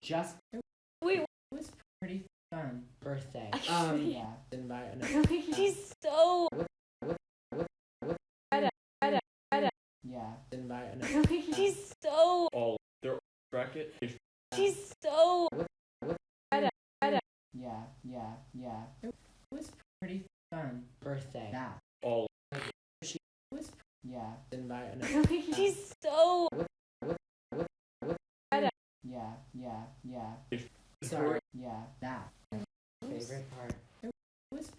Just Wait, it was pretty fun. Birthday. Yeah. Invite she's so. Yeah. Invite She's so. All their bracket is She's so. Yeah. It was pretty fun. Birthday. That. all She was. Yeah. Invite She's so. Yeah. is Sorry. Yeah. That. Favorite part. It was.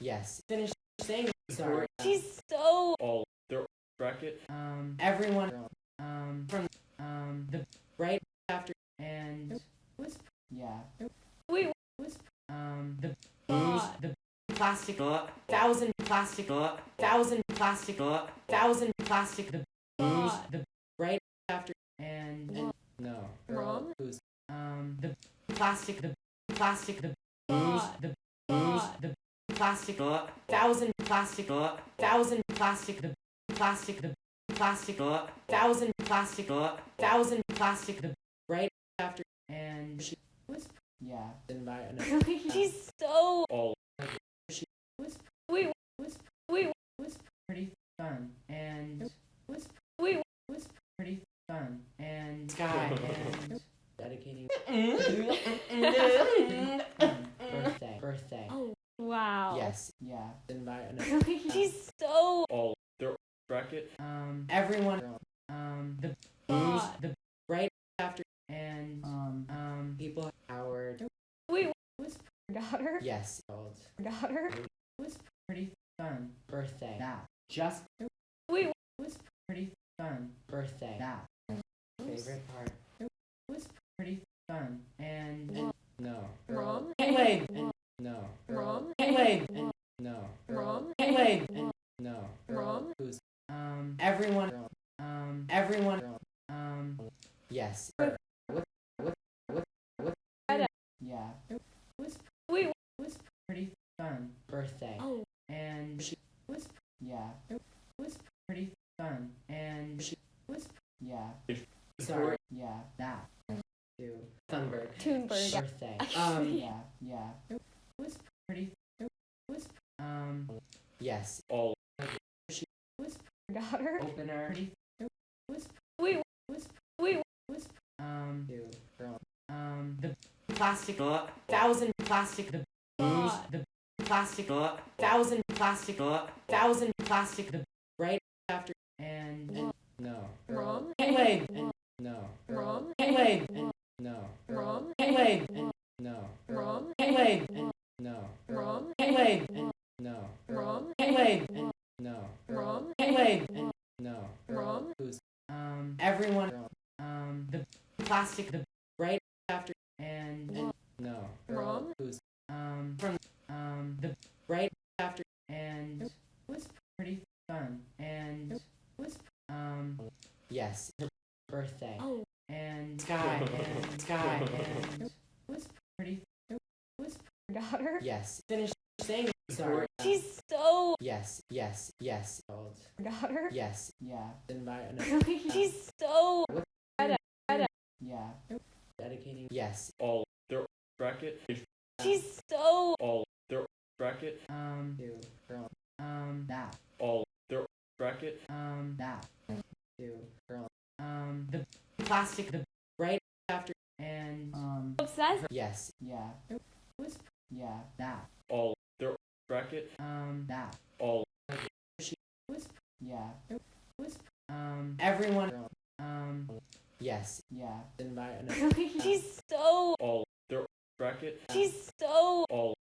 Yes. Finish saying. Sorry. She's so. all their bracket Everyone. From. The right after and it was. Yeah. It Wait, was. The God. the plastic. not Thousand plastic. not Thousand plastic. not Thousand plastic. The God. the right after and no. Mom? Who's the plastic. The plastic. The God. the God. the plastic. not Thousand plastic. not Thousand plastic. The plastic. The plastic. not Thousand plastic. not Thousand plastic. The right after and she was. Yeah. Invite She's so. all was Wait, was wait, was pretty fun and was wait. was pretty fun and sky and dedicating birthday. Oh, wow. Yes. Yeah. Invite She's so. all their bracket everyone the God. the right after and people Howard Wait, was daughter. yes old Daughter. was pretty fun birthday that just Wait, was pretty fun birthday that favorite part it was pretty fun and no Mom. wait and no Mom. wait and no Mom. wait and no Mom. who's everyone yes yeah it was Wait. was pretty fun birthday Oh, and she was yeah it was pretty fun and she was yeah sorry yeah that to Thunberg Thunberg. birthday yeah it was pretty it was yes all was daughter. opener pretty it was Wait, was wait. was the plastic not thousand plastic the God. the plastic not thousand plastic not thousand plastic the right after and no Mom. wait and no Mom. wait and no Mom. wait and no Mom. wait and no Mom. wait and no Mom. wait and no Mom. wait and no Mom. who's everyone the plastic the right after and no Mom. who's from the right after and was pretty fun and was yes her birthday Oh, and sky and was pretty it was daughter. yes finish saying sorry She's so. yes old Daughter. yes yeah invite She's so. yeah dedicating yes all their bracket is She's so. all their bracket to that all their bracket that to the plastic the right after and Obsessed. yes yeah it was yeah that all their bracket that all was yeah it was everyone yes yeah invite She's so. all their bracket She's so. all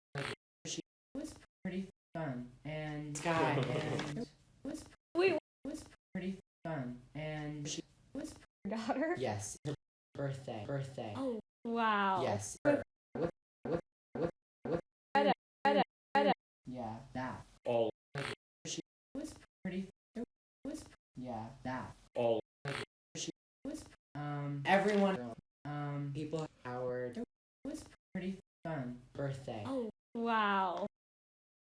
was pretty fun and sky and was Wait, was pretty fun and she was daughter. yes her birthday Oh, wow. yes yeah that all was pretty it was yeah that